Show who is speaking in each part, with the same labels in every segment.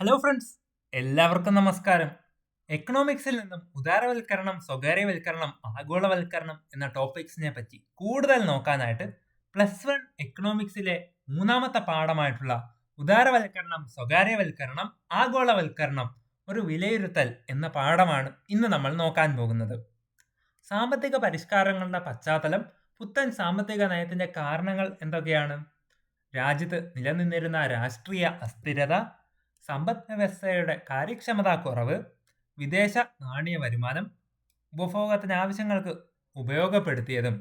Speaker 1: Hello friends, എല്ലാവർക്കും നമസ്കാരം. എക്കണോമിക്സിൽ നിന്നും ഉദാരവൽക്കരണം, സ്വകാര്യവൽക്കരണം, ആഗോളവൽക്കരണം എന്ന ടോപ്പിക്സിനെ പറ്റി കൂടുതൽ നോക്കാനായിട്ട് +1 എക്കണോമിക്സിലെ മൂന്നാമത്തെ പാഠമായിട്ടുള്ള ഉദാരവൽക്കരണം, സ്വകാര്യവൽക്കരണം, ആഗോളവൽക്കരണം ഒരു വിലയിരുത്തൽ എന്ന പാഠമാണ് ഇന്ന് നമ്മൾ നോക്കാൻ പോകുന്നത്. സാമ്പത്തിക പരിഷ്കാരങ്ങളുടെ പശ്ചാത്തലം, പുത്തൻ സാമ്പത്തിക നയത്തിന്റെ കാരണങ്ങൾ എന്തൊക്കെയാണ്? രാജ്യത്ത് നിലനിന്നിരുന്ന രാഷ്ട്രീയ അസ്ഥിരത, സമ്പദ് വ്യവസ്ഥയുടെ കാര്യക്ഷമതാ കുറവ്, വിദേശ നാണയ വരുമാനം ഉപഭോഗത്തിന് ആവശ്യങ്ങൾക്ക് ഉപയോഗപ്പെടുത്തിയതും,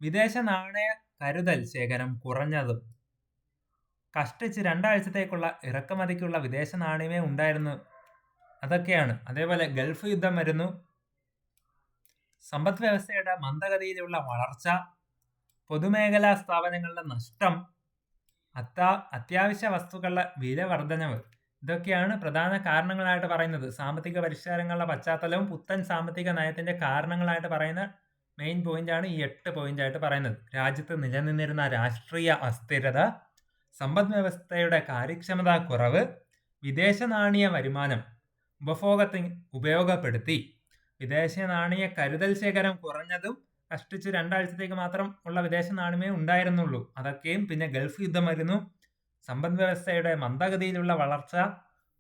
Speaker 1: വിദേശ നാണയ കരുതൽ ശേഖരം കുറഞ്ഞതും, കഷ്ടിച്ച് 2 ആഴ്ചത്തേക്കുള്ള ഇറക്കുമതിക്കുള്ള വിദേശ നാണയമേ ഉണ്ടായിരുന്നു, അതൊക്കെയാണ്. അതേപോലെ ഗൾഫ് യുദ്ധം വരുന്നു, സമ്പദ് വ്യവസ്ഥയുടെ മന്ദഗതിയിലുള്ള വളർച്ച, പൊതുമേഖലാ സ്ഥാപനങ്ങളുടെ നഷ്ടം, അത്യാവശ്യ വസ്തുക്കളുടെ വില വർധനവ്, ഇതൊക്കെയാണ് പ്രധാന കാരണങ്ങളായിട്ട് പറയുന്നത്. സാമ്പത്തിക പരിഷ്കാരങ്ങളുടെ പശ്ചാത്തലവും പുത്തൻ സാമ്പത്തിക നയത്തിന്റെ കാരണങ്ങളായിട്ട് പറയുന്ന മെയിൻ പോയിന്റാണ് ഈ 8 പോയിന്റായിട്ട് പറയുന്നത്. രാജ്യത്ത് നിലനിന്നിരുന്ന രാഷ്ട്രീയ അസ്ഥിരത, സമ്പദ് വ്യവസ്ഥയുടെ കാര്യക്ഷമതാ കുറവ്, വിദേശ നാണയ വരുമാനം ഉപഭോഗത്തിന് ഉപയോഗപ്പെടുത്തി, വിദേശ നാണയ കരുതൽ ശേഖരം കുറഞ്ഞതും കഷ്ടിച്ച് 2 ആഴ്ചത്തേക്ക് മാത്രം ഉള്ള വിദേശ നാണയമേ ഉണ്ടായിരുന്നുള്ളൂ, അതൊക്കെയും. പിന്നെ ഗൾഫ് യുദ്ധം വരുന്നു, സമ്പദ് വ്യവസ്ഥയുടെ മന്ദഗതിയിലുള്ള വളർച്ച,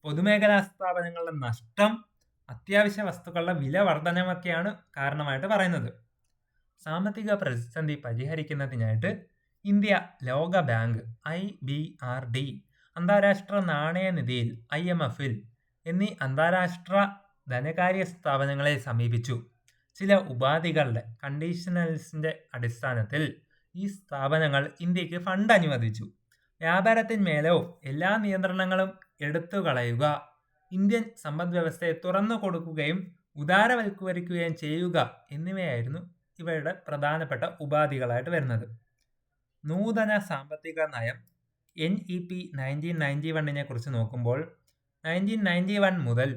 Speaker 1: പൊതുമേഖലാ സ്ഥാപനങ്ങളുടെ നഷ്ടം, അത്യാവശ്യ വസ്തുക്കളുടെ വില വർധനമൊക്കെയാണ് കാരണമായിട്ട് പറയുന്നത്. സാമ്പത്തിക പ്രതിസന്ധി പരിഹരിക്കുന്നതിനായിട്ട് ഇന്ത്യ ലോക ബാങ്ക്, IBRD, അന്താരാഷ്ട്ര നാണയനിധിയിൽ, IMFൽ എന്നീ അന്താരാഷ്ട്ര ധനകാര്യ സ്ഥാപനങ്ങളെ സമീപിച്ചു. ചില ഉപാധികളുടെ കണ്ടീഷണൽസിന്റെ അടിസ്ഥാനത്തിൽ ഈ സ്ഥാപനങ്ങൾ ഇന്ത്യക്ക് ഫണ്ട് അനുവദിച്ചു. വ്യാപാരത്തിന്മേലോ എല്ലാ നിയന്ത്രണങ്ങളും എടുത്തു കളയുക, ഇന്ത്യൻ സമ്പദ് വ്യവസ്ഥയെ തുറന്നു കൊടുക്കുകയും ഉദാരവൽക്കരിക്കുകയും ചെയ്യുക എന്നിവയായിരുന്നു ഇവയുടെ പ്രധാനപ്പെട്ട ഉപാധികളായിട്ട് വരുന്നത്. നൂതന സാമ്പത്തിക നയം NEP 1991 കുറിച്ച് നോക്കുമ്പോൾ 1991 മുതൽ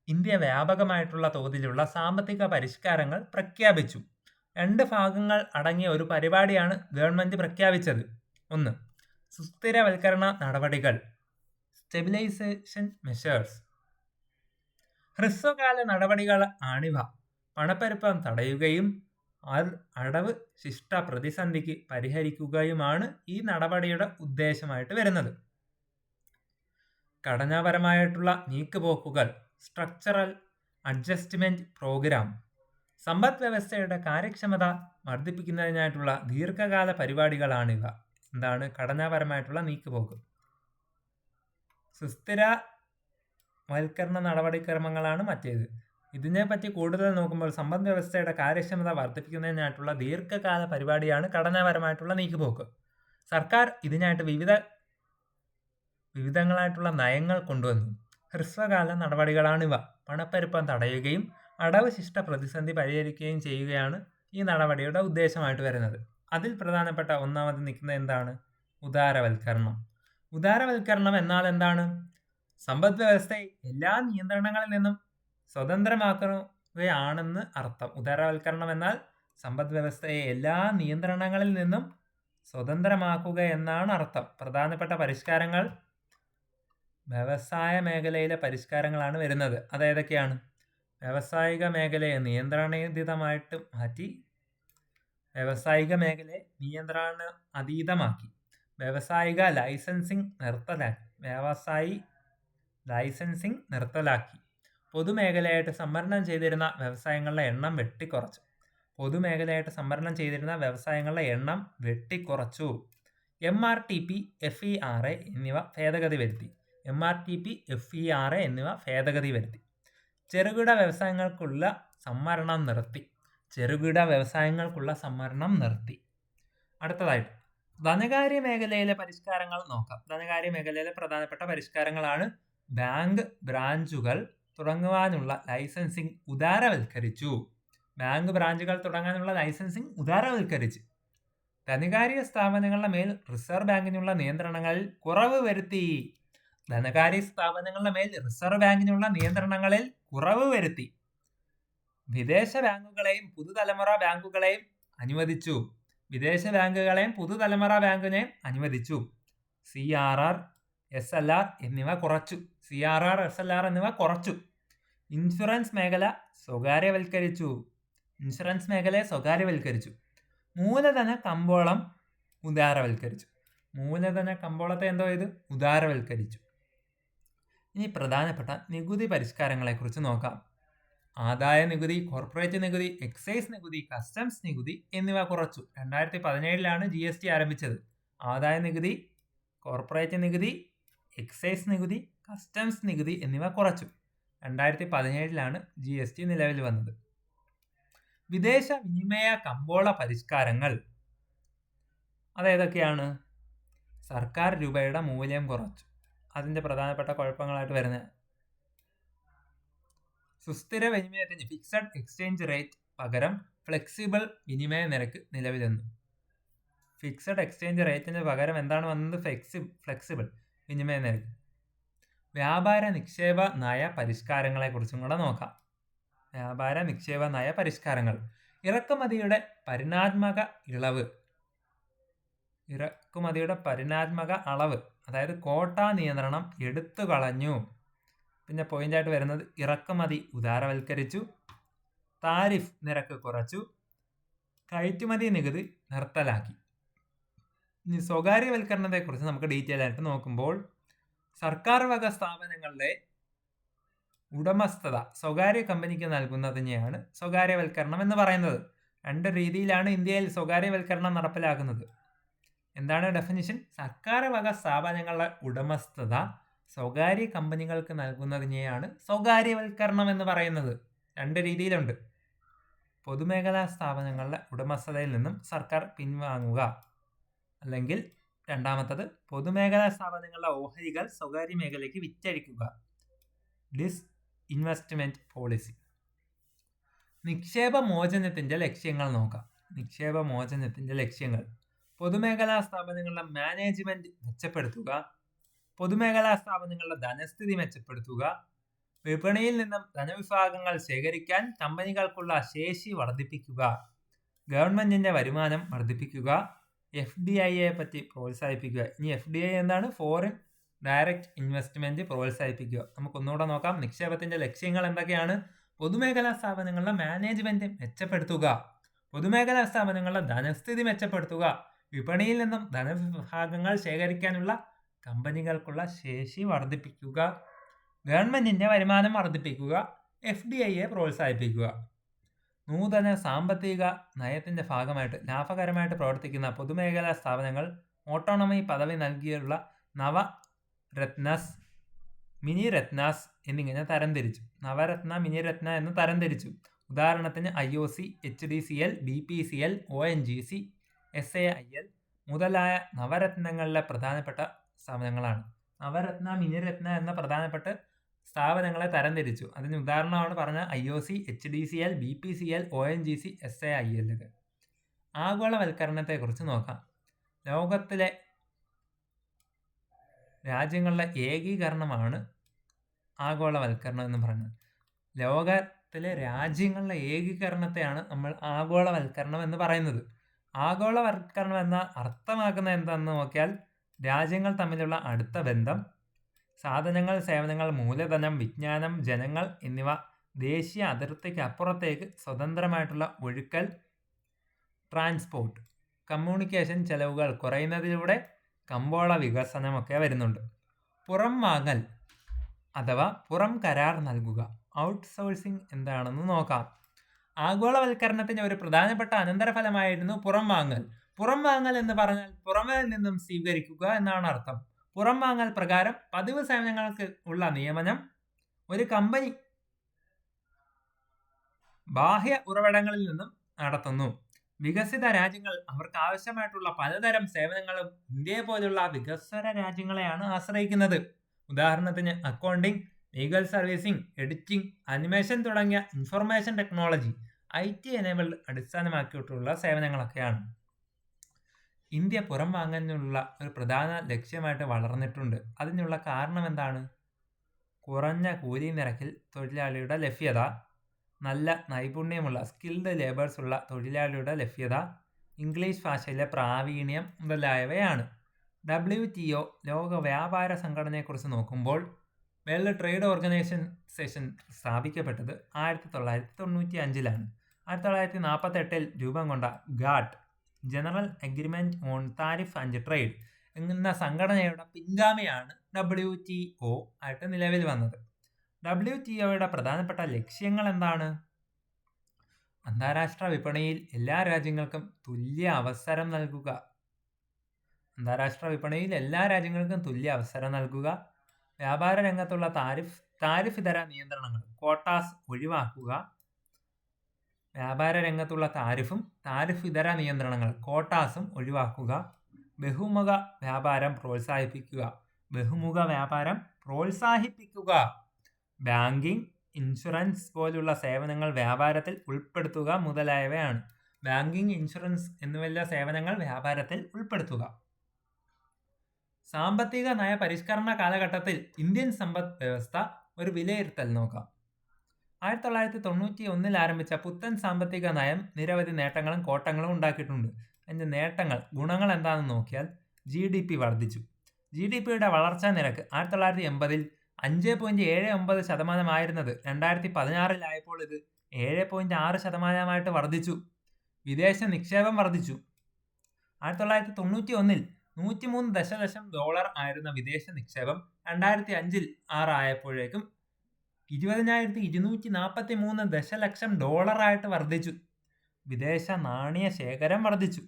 Speaker 1: ഇന്ത്യ വ്യാപകമായിട്ടുള്ള തോതിലുള്ള സാമ്പത്തിക പരിഷ്കാരങ്ങൾ പ്രഖ്യാപിച്ചു. 2 ഭാഗങ്ങൾ അടങ്ങിയ ഒരു പരിപാടിയാണ് ഗവൺമെന്റ് പ്രഖ്യാപിച്ചത്. 1. സുസ്ഥിരവൽക്കരണ നടപടികൾ, സ്റ്റെബിലൈസേഷൻ മെഷേഴ്സ്. ഹ്രസ്വകാല നടപടികൾ ആണിവ. പണപ്പെരുപ്പം തടയുകയും അടവ് ശിഷ്ട പ്രതിസന്ധിക്ക് പരിഹരിക്കുകയുമാണ് ഈ നടപടിയുടെ ഉദ്ദേശമായിട്ട് വരുന്നത്. ഘടനാപരമായിട്ടുള്ള നീക്കുപോക്കുകൾ, സ്ട്രക്ചറൽ അഡ്ജസ്റ്റ്മെന്റ് പ്രോഗ്രാം. സമ്പദ് വ്യവസ്ഥയുടെ കാര്യക്ഷമത വർദ്ധിപ്പിക്കുന്നതിനായിട്ടുള്ള ദീർഘകാല പരിപാടികളാണിവ. എന്താണ് ഘടനാപരമായിട്ടുള്ള നീക്കുപോക്ക്? സുസ്ഥിരവൽക്കരണ നടപടിക്രമങ്ങളാണ് മറ്റേത്. ഇതിനെപ്പറ്റി കൂടുതൽ നോക്കുമ്പോൾ സമ്പദ് വ്യവസ്ഥയുടെ കാര്യക്ഷമത വർദ്ധിപ്പിക്കുന്നതിനായിട്ടുള്ള ദീർഘകാല പരിപാടിയാണ് ഘടനാപരമായിട്ടുള്ള നീക്കുപോക്ക്. സർക്കാർ ഇതിനായിട്ട് വിവിധങ്ങളായിട്ടുള്ള നയങ്ങൾ കൊണ്ടുവന്നു. ഹ്രസ്വകാല നടപടികളാണിവ. പണപ്പെരുപ്പം തടയുകയും അടവ് ശിഷ്ട പ്രതിസന്ധി പരിഹരിക്കുകയും ചെയ്യുകയാണ് ഈ നടപടിയുടെ ഉദ്ദേശമായിട്ട് വരുന്നത്. അതിൽ പ്രധാനപ്പെട്ട ഒന്നാമത് നിൽക്കുന്നത് എന്താണ്? ഉദാരവൽക്കരണം. ഉദാരവൽക്കരണം എന്നാൽ എന്താണ്? സമ്പദ് വ്യവസ്ഥയെ എല്ലാ നിയന്ത്രണങ്ങളിൽ നിന്നും സ്വതന്ത്രമാക്കുകയാണെന്ന് അർത്ഥം. ഉദാരവൽക്കരണം എന്നാൽ സമ്പദ് വ്യവസ്ഥയെ എല്ലാ നിയന്ത്രണങ്ങളിൽ നിന്നും സ്വതന്ത്രമാക്കുക എന്നാണ് അർത്ഥം. പ്രധാനപ്പെട്ട പരിഷ്കാരങ്ങൾ വ്യവസായ മേഖലയിലെ പരിഷ്കാരങ്ങളാണ് വരുന്നത്. അതേതൊക്കെയാണ്? വ്യാവസായിക മേഖലയെ നിയന്ത്രണാതീതമായിട്ട് മാറ്റി, വ്യാവസായിക മേഖലയെ നിയന്ത്രണ അതീതമാക്കി, വ്യവസായിക ലൈസൻസിംഗ് നിർത്തലാക്കി, പൊതുമേഖലയായിട്ട് സംവരണം ചെയ്തിരുന്ന വ്യവസായങ്ങളുടെ എണ്ണം വെട്ടിക്കുറച്ചു. MRTP, FERA എന്നിവ ഭേദഗതി വരുത്തി. ചെറുകിട വ്യവസായങ്ങൾക്കുള്ള സംവരണം നിർത്തി. അടുത്തതായിട്ട് ധനകാര്യ മേഖലയിലെ പരിഷ്കാരങ്ങൾ നോക്കാം. ധനകാര്യ മേഖലയിലെ പ്രധാനപ്പെട്ട പരിഷ്കാരങ്ങളാണ്: ബാങ്ക് ബ്രാഞ്ചുകൾ തുടങ്ങുവാനുള്ള ലൈസൻസിംഗ് ഉദാരവൽക്കരിച്ചു. ധനകാര്യ സ്ഥാപനങ്ങളുടെ മേൽ റിസർവ് ബാങ്കിനുള്ള നിയന്ത്രണങ്ങളിൽ കുറവ് വരുത്തി. വിദേശ ബാങ്കുകളെയും പുതുതലമുറ ബാങ്കുകളെയും അനുവദിച്ചു. CRR, SLR എന്നിവ കുറച്ചു. CRR, SLR എന്നിവ കുറച്ചു. ഇൻഷുറൻസ് മേഖല സ്വകാര്യവൽക്കരിച്ചു. ഇൻഷുറൻസ് മേഖലയെ സ്വകാര്യവൽക്കരിച്ചു. മൂലധന കമ്പോളം ഉദാരവൽക്കരിച്ചു. മൂലധന കമ്പോളത്തെ എന്തോ ചെയ്തു? ഉദാരവൽക്കരിച്ചു. ഇനി പ്രധാനപ്പെട്ട നികുതി പരിഷ്കാരങ്ങളെക്കുറിച്ച് നോക്കാം. ആദായ നികുതി, കോർപ്പറേറ്റ് നികുതി, എക്സൈസ് നികുതി, കസ്റ്റംസ് നികുതി എന്നിവ കുറച്ചു. 2017 GST ആരംഭിച്ചത്. ആദായ നികുതി, കോർപ്പറേറ്റ് നികുതി, എക്സൈസ് നികുതി, കസ്റ്റംസ് നികുതി എന്നിവ കുറച്ചു. 2017 GST നിലവിൽ വന്നത്. വിദേശ വിനിമയ കമ്പോള പരിഷ്കാരങ്ങൾ അതേതൊക്കെയാണ്? സർക്കാർ രൂപയുടെ മൂല്യം കുറച്ചു. അതിൻ്റെ പ്രധാനപ്പെട്ട കുഴപ്പങ്ങളായിട്ട് വരുന്നത് സുസ്ഥിര വിനിമയത്തിന് ഫിക്സഡ് എക്സ്ചേഞ്ച് റേറ്റ് പകരം ഫ്ലെക്സിബിൾ വിനിമയ നിരക്ക് നിലവിൽ വന്നു. ഫിക്സഡ് എക്സ്ചേഞ്ച് റേറ്റിന് പകരം എന്താണ് വന്നത്? ഫ്ലെക്സിബിൾ വിനിമയ നിരക്ക്. വ്യാപാര നിക്ഷേപ നയ പരിഷ്കാരങ്ങളെക്കുറിച്ചും കൂടെ നോക്കാം. വ്യാപാര നിക്ഷേപ നയ പരിഷ്കാരങ്ങൾ. ഇറക്കുമതിയുടെ പരിണാത്മക അളവ്, അതായത് കോട്ട നിയന്ത്രണം എടുത്തു കളഞ്ഞു. പിന്നെ പോയിന്റായിട്ട് വരുന്നത് ഇറക്കുമതി ഉദാരവൽക്കരിച്ചു, താരിഫ് നിരക്ക് കുറച്ചു, കയറ്റുമതി നികുതി നിർത്തലാക്കി. ഇനി സ്വകാര്യവൽക്കരണത്തെക്കുറിച്ച് നമുക്ക് ഡീറ്റെയിൽ ആയിട്ട് നോക്കുമ്പോൾ, സർക്കാർ വക സ്ഥാപനങ്ങളുടെ ഉടമസ്ഥത സ്വകാര്യ കമ്പനിക്ക് നൽകുന്നതിനെയാണ് സ്വകാര്യവൽക്കരണം എന്ന് പറയുന്നത്. 2 രീതിയിലാണ് ഇന്ത്യയിൽ സ്വകാര്യവൽക്കരണം നടപ്പിലാക്കുന്നത്. എന്താണ് ഡെഫിനിഷൻ? സർക്കാർ വക സ്ഥാപനങ്ങളുടെ ഉടമസ്ഥത സ്വകാര്യ കമ്പനികൾക്ക് നൽകുന്നതിനെയാണ് സ്വകാര്യവൽക്കരണം എന്ന് പറയുന്നത്. 2 രീതിയിലുണ്ട്. പൊതുമേഖലാ സ്ഥാപനങ്ങളുടെ ഉടമസ്ഥതയിൽ നിന്നും സർക്കാർ പിൻവാങ്ങുക, അല്ലെങ്കിൽ രണ്ടാമത്തത് പൊതുമേഖലാ സ്ഥാപനങ്ങളുടെ ഓഹരികൾ സ്വകാര്യ മേഖലയ്ക്ക് വിറ്റഴിക്കുക. Disinvestment policy. നിക്ഷേപ മോചനത്തിന്റെ ലക്ഷ്യങ്ങൾ നോക്കാം. നിക്ഷേപ മോചനത്തിന്റെ ലക്ഷ്യങ്ങൾ: പൊതുമേഖലാ സ്ഥാപനങ്ങളുടെ മാനേജ്മെന്റ് മെച്ചപ്പെടുത്തുക, പൊതുമേഖലാ സ്ഥാപനങ്ങളുടെ ധനസ്ഥിതി മെച്ചപ്പെടുത്തുക, വിപണിയിൽ നിന്നും ധനവിഭാഗങ്ങൾ ശേഖരിക്കാൻ കമ്പനികൾക്കുള്ള ശേഷി വർദ്ധിപ്പിക്കുക, ഗവൺമെന്റിന്റെ വരുമാനം വർദ്ധിപ്പിക്കുക, FDIയെ പറ്റി പ്രോത്സാഹിപ്പിക്കുക. ഇനി FDI എന്താണ്? ഫോറിൻ ഡയറക്റ്റ് ഇൻവെസ്റ്റ്മെന്റ് പ്രോത്സാഹിപ്പിക്കുക. നമുക്കൊന്നുകൂടെ നോക്കാം. നിക്ഷേപത്തിന്റെ ലക്ഷ്യങ്ങൾ എന്തൊക്കെയാണ്? പൊതുമേഖലാ സ്ഥാപനങ്ങളുടെ മാനേജ്മെന്റ് മെച്ചപ്പെടുത്തുക, പൊതുമേഖലാ സ്ഥാപനങ്ങളുടെ ധനസ്ഥിതി മെച്ചപ്പെടുത്തുക, വിപണിയിൽ നിന്നും ധനവിഭാഗങ്ങൾ ശേഖരിക്കാനുള്ള കമ്പനികൾക്കുള്ള ശേഷി വർദ്ധിപ്പിക്കുക, ഗവൺമെന്റിന്റെ വരുമാനം വർദ്ധിപ്പിക്കുക, FDIയെ പ്രോത്സാഹിപ്പിക്കുക. നൂതന സാമ്പത്തിക നയത്തിന്റെ ഭാഗമായിട്ട് ലാഭകരമായിട്ട് പ്രവർത്തിക്കുന്ന പൊതുമേഖലാ സ്ഥാപനങ്ങൾ ഓട്ടോണമി പദവി നൽകിയുള്ള നവരത്നാസ്, മിനി രത്നാസ് എന്നിങ്ങനെ തരംതിരിച്ചു. നവരത്ന, മിനി രത്ന എന്ന് തരംതിരിച്ചു. ഉദാഹരണത്തിന് IOC, HDCL, BPCL, ONGC, SAIL മുതലായ നവരത്നങ്ങളിലെ പ്രധാനപ്പെട്ട സ്ഥാപനങ്ങളാണ്. നവരത്ന, മിനി രത്ന എന്ന പ്രധാനപ്പെട്ട സ്ഥാപനങ്ങളെ തരംതിരിച്ചു. അതിന് ഉദാഹരണമാണ് പറഞ്ഞ IOC, HDCL, BPCL, ONGC, SAIL. ആഗോളവൽക്കരണത്തെക്കുറിച്ച് നോക്കാം. ലോകത്തിലെ രാജ്യങ്ങളുടെ ഏകീകരണമാണ് ആഗോളവൽക്കരണം എന്ന് പറയുന്നത്. ലോകത്തിലെ രാജ്യങ്ങളുടെ ഏകീകരണത്തെയാണ് നമ്മൾ ആഗോളവൽക്കരണം എന്ന് പറയുന്നത്. ആഗോളവൽക്കരണം എന്ന അർത്ഥമാക്കുന്നത് എന്താണെന്ന് നോക്കിയാൽ, രാജ്യങ്ങൾ തമ്മിലുള്ള അടുത്ത ബന്ധം, സാധനങ്ങൾ, സേവനങ്ങൾ, മൂലധനം, വിജ്ഞാനം, ജനങ്ങൾ എന്നിവ ദേശീയ അതിർത്തിക്ക് അപ്പുറത്തേക്ക് സ്വതന്ത്രമായിട്ടുള്ള ഒഴുക്കൽ, ട്രാൻസ്പോർട്ട്, കമ്മ്യൂണിക്കേഷൻ ചെലവുകൾ കുറയുന്നതിലൂടെ കമ്പോള വികസനമൊക്കെ വരുന്നുണ്ട്. പുറം വാങ്ങൽ അഥവാ പുറം കരാർ നൽകുക, ഔട്ട്സോഴ്സിംഗ് എന്താണെന്ന് നോക്കാം. ആഗോളവൽക്കരണത്തിന് ഒരു പ്രധാനപ്പെട്ട അനന്തരഫലമായിരുന്നു പുറം വാങ്ങൽ. പുറം വാങ്ങൽ എന്ന് പറഞ്ഞാൽ പുറമേ നിന്നും സ്വീകരിക്കുക എന്നാണ് അർത്ഥം. പുറം വാങ്ങൽ പ്രകാരം പതിവ് സേവനങ്ങൾക്ക് ഉള്ള നിയമനം ഒരു കമ്പനി ബാഹ്യ ഉറവിടങ്ങളിൽ നിന്നും നടത്തുന്നു. വികസിത രാജ്യങ്ങൾ അവർക്ക് ആവശ്യമായിട്ടുള്ള പലതരം സേവനങ്ങളും ഇന്ത്യയെ പോലുള്ള വികസ്വര രാജ്യങ്ങളെയാണ് ആശ്രയിക്കുന്നത്. ഉദാഹരണത്തിന് accounting, legal servicing, editing, animation തുടങ്ങിയ ഇൻഫർമേഷൻ ടെക്നോളജി, IT എനേബിൾഡ് അടിസ്ഥാനമാക്കിയിട്ടുള്ള സേവനങ്ങളൊക്കെയാണ്. ഇന്ത്യ പുറം വാങ്ങാനുള്ള ഒരു പ്രധാന ലക്ഷ്യമായിട്ട് വളർന്നിട്ടുണ്ട്. അതിനുള്ള കാരണം എന്താണ്? കുറഞ്ഞ കൂലി നിരക്കിൽ തൊഴിലാളിയുടെ ലഭ്യത, നല്ല നൈപുണ്യമുള്ള സ്കിൽഡ് ലേബേഴ്സ് ഉള്ള തൊഴിലാളിയുടെ ലഭ്യത, ഇംഗ്ലീഷ് ഭാഷയിലെ പ്രാവീണ്യം മുതലായവയാണ്. WTO ലോക വ്യാപാര സംഘടനയെക്കുറിച്ച് നോക്കുമ്പോൾ വേൾഡ് ട്രേഡ് ഓർഗനൈസേഷൻ സ്ഥാപിക്കപ്പെട്ടത് 1995-ലാണ്. 1948-ൽ രൂപം കൊണ്ട GATT, general agreement on tariff and trade എന്ന സംഘടനയുടെ പിൻഗാമിയാണ് WTO ആയിട്ട് നിലവിൽ വന്നത്. WTOയുടെ പ്രധാനപ്പെട്ട ലക്ഷ്യങ്ങൾ എന്താണ്? അന്താരാഷ്ട്ര വിപണിയിൽ എല്ലാ രാജ്യങ്ങൾക്കും തുല്യ അവസരം നൽകുക. വ്യാപാര രംഗത്തുള്ള താരിഫ് ഇതര നിയന്ത്രണങ്ങൾ ക്വാട്ടാസ് ഒഴിവാക്കുക. താരിഫ് ഇതര നിയന്ത്രണങ്ങൾ ക്വാട്ടാസും ഒഴിവാക്കുക. ബഹുമുഖ വ്യാപാരം പ്രോത്സാഹിപ്പിക്കുക. ബാങ്കിംഗ്, ഇൻഷുറൻസ് പോലുള്ള സേവനങ്ങൾ വ്യാപാരത്തിൽ ഉൾപ്പെടുത്തുക മുതലായവയാണ്. ബാങ്കിംഗ്, ഇൻഷുറൻസ് എന്നിവയുള്ള സേവനങ്ങൾ വ്യാപാരത്തിൽ ഉൾപ്പെടുത്തുക. സാമ്പത്തിക നയ പരിഷ്കരണ കാലഘട്ടത്തിൽ ഇന്ത്യൻ സമ്പദ് വ്യവസ്ഥ ഒരു വിലയിരുത്തൽ നോക്കാം. 1991-ൽ ആരംഭിച്ച പുത്തൻ സാമ്പത്തിക നയം നിരവധി നേട്ടങ്ങളും കോട്ടങ്ങളും ഉണ്ടാക്കിയിട്ടുണ്ട്. അതിൻ്റെ ഗുണങ്ങൾ എന്താണെന്ന് നോക്കിയാൽ GDP വർദ്ധിച്ചു. GDPയുടെ വളർച്ചാ നിരക്ക് 1980-ൽ 5.79% ആയിരുന്നത് 2016-ലായപ്പോൾ ഇത് 7.6% വർദ്ധിച്ചു. വിദേശ നിക്ഷേപം വർദ്ധിച്ചു. 1991-ൽ $103 ദശലക്ഷം ആയിരുന്ന വിദേശ നിക്ഷേപം 2005-ൽ ആയപ്പോഴേക്കും $20,243 ദശലക്ഷം ആയിട്ട് വർദ്ധിച്ചു. വിദേശ നാണയ ശേഖരം വർദ്ധിച്ചു.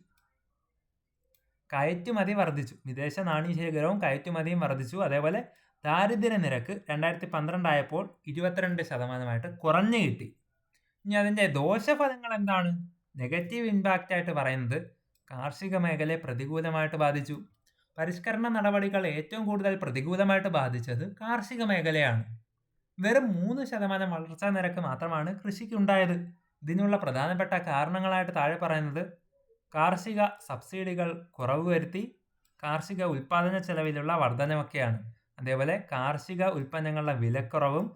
Speaker 1: വിദേശ നാണയ ശേഖരവും കയറ്റുമതിയും വർദ്ധിച്ചു. അതേപോലെ ദാരിദ്ര്യ നിരക്ക് 2012 ആയപ്പോൾ 22% കുറഞ്ഞു കിട്ടി. ഇനി അതിൻ്റെ ദോഷഫലങ്ങൾ എന്താണ്? നെഗറ്റീവ് ഇമ്പാക്റ്റ് ആയിട്ട് പറയുന്നത് കാർഷിക മേഖലയെ പ്രതികൂലമായിട്ട് ബാധിച്ചു. പരിഷ്കരണ നടപടികൾ ഏറ്റവും കൂടുതൽ പ്രതികൂലമായിട്ട് ബാധിച്ചത് കാർഷിക മേഖലയാണ്. വെറും 3% വളർച്ചാ നിരക്ക് മാത്രമാണ് കൃഷിക്കുണ്ടായത്. ഇതിനുള്ള പ്രധാനപ്പെട്ട കാരണങ്ങളായിട്ട് താഴെ പറയുന്നത് കാർഷിക സബ്സിഡികൾ കുറവ് വരുത്തി, കാർഷിക ഉൽപ്പാദന ചെലവിലുള്ള വർധനവൊക്കെയാണ്. അതേപോലെ കാർഷിക ഉൽപ്പന്നങ്ങളുടെ വിലക്കുറവും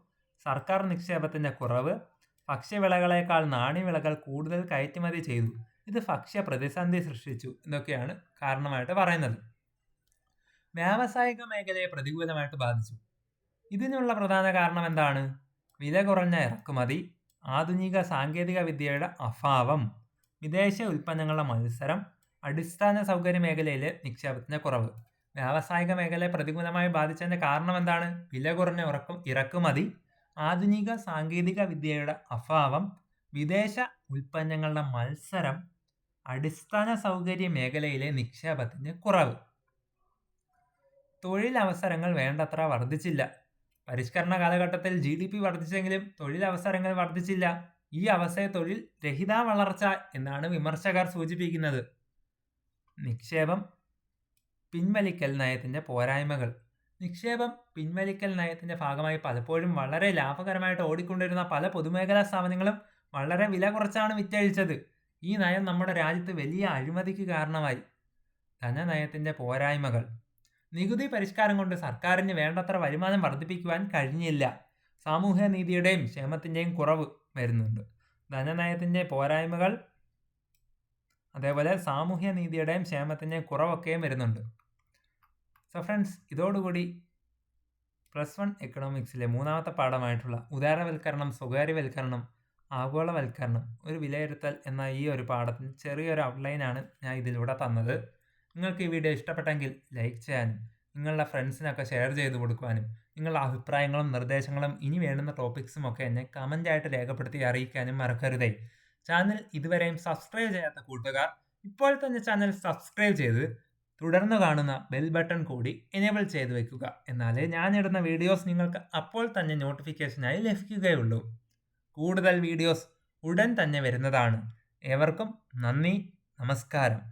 Speaker 1: സർക്കാർ നിക്ഷേപത്തിൻ്റെ കുറവ്, ഭക്ഷ്യവിളകളേക്കാൾ നാണ്യവിളകൾ കൂടുതൽ കയറ്റുമതി ചെയ്തു. ഇത് ഭക്ഷ്യ പ്രതിസന്ധി സൃഷ്ടിച്ചു. ഇതൊക്കെയാണ് കാരണമായിട്ട് പറയുന്നത്. വ്യാവസായിക മേഖലയെ പ്രതികൂലമായിട്ട് ബാധിച്ചു. ഇതിനുള്ള പ്രധാന കാരണം എന്താണ്? വില കുറഞ്ഞ ഇറക്കുമതി, ആധുനിക സാങ്കേതിക വിദ്യയുടെ അഭാവം, വിദേശ ഉൽപ്പന്നങ്ങളുടെ മത്സരം, അടിസ്ഥാന സൗകര്യ മേഖലയിലെ നിക്ഷേപത്തിൻ്റെ കുറവ്. വ്യാവസായിക മേഖലയെ പ്രതികൂലമായി ബാധിച്ചതിൻ്റെ കാരണം എന്താണ്? വില കുറഞ്ഞ ഇറക്കുമതി, ആധുനിക സാങ്കേതിക വിദ്യയുടെ അഭാവം, വിദേശ ഉൽപ്പന്നങ്ങളുടെ മത്സരം, അടിസ്ഥാന സൗകര്യ മേഖലയിലെ നിക്ഷേപത്തിൻ്റെ കുറവ്. തൊഴിലവസരങ്ങൾ വേണ്ടത്ര വർദ്ധിച്ചില്ല. പരിഷ്കരണ കാലഘട്ടത്തിൽ GDP വർദ്ധിച്ചെങ്കിലും തൊഴിലവസരങ്ങൾ വർദ്ധിച്ചില്ല. ഈ അവസ്ഥയെ തൊഴിൽ രഹിത വളർച്ച എന്നാണ് വിമർശകർ സൂചിപ്പിക്കുന്നത്. നിക്ഷേപം പിൻവലിക്കൽ നയത്തിൻ്റെ പോരായ്മകൾ. നിക്ഷേപം പിൻവലിക്കൽ നയത്തിൻ്റെ ഭാഗമായി പലപ്പോഴും വളരെ ലാഭകരമായിട്ട് ഓടിക്കൊണ്ടിരുന്ന പല പൊതുമേഖലാ സ്ഥാപനങ്ങളും വളരെ വില കുറച്ചാണ് വിറ്റഴിച്ചത്. ഈ നയം നമ്മുടെ രാജ്യത്ത് വലിയ അഴിമതിക്ക് കാരണമായി. ധനനയത്തിൻ്റെ പോരായ്മകൾ. നികുതി പരിഷ്കാരം കൊണ്ട് സർക്കാരിന് വേണ്ടത്ര വരുമാനം വർദ്ധിപ്പിക്കുവാൻ കഴിഞ്ഞില്ല. സാമൂഹ്യ നീതിയുടെയും ക്ഷേമത്തിൻ്റെയും കുറവ് വരുന്നുണ്ട്. ധനനയത്തിൻ്റെ പോരായ്മകൾ, അതേപോലെ സാമൂഹ്യ നീതിയുടെയും ക്ഷേമത്തിൻ്റെയും കുറവൊക്കെയും വരുന്നുണ്ട്. സോ ഫ്രണ്ട്സ്, ഇതോടുകൂടി +1 എക്കണോമിക്സിലെ 3ാമത്തെ പാഠമായിട്ടുള്ള ഉദാരവൽക്കരണം, സ്വകാര്യവൽക്കരണം, ആഗോളവൽക്കരണം, ഒരു വിലയിരുത്തൽ എന്ന ഈ ഒരു പാഠത്തിന് ചെറിയൊരു ഔട്ട്ലൈനാണ് ഞാൻ ഇതിലൂടെ തന്നത്. നിങ്ങൾക്ക് ഈ വീഡിയോ ഇഷ്ടപ്പെട്ടെങ്കിൽ ലൈക്ക് ചെയ്യാനും നിങ്ങളുടെ ഫ്രണ്ട്സിനൊക്കെ ഷെയർ ചെയ്ത് കൊടുക്കുവാനും നിങ്ങളുടെ അഭിപ്രായങ്ങളും നിർദ്ദേശങ്ങളും ഇനി വേണ്ടുന്ന ടോപ്പിക്സും ഒക്കെ എന്നെ കമൻ്റായിട്ട് രേഖപ്പെടുത്തി അറിയിക്കാനും മറക്കരുതേ. ചാനൽ ഇതുവരെയും സബ്സ്ക്രൈബ് ചെയ്യാത്ത കൂട്ടുകാർ ഇപ്പോൾ തന്നെ ചാനൽ സബ്സ്ക്രൈബ് ചെയ്ത് തുടർന്ന് കാണുന്ന ബെൽ ബട്ടൺ കൂടി എനേബിൾ ചെയ്ത് വെക്കുക. എന്നാലേ ഞാനിടുന്ന വീഡിയോസ് നിങ്ങൾക്ക് അപ്പോൾ തന്നെ നോട്ടിഫിക്കേഷനായി ലഭിക്കുകയുള്ളൂ. കൂടുതൽ വീഡിയോസ് ഉടൻ തന്നെ വരുന്നതാണ്. ഏവർക്കും നന്ദി, നമസ്കാരം.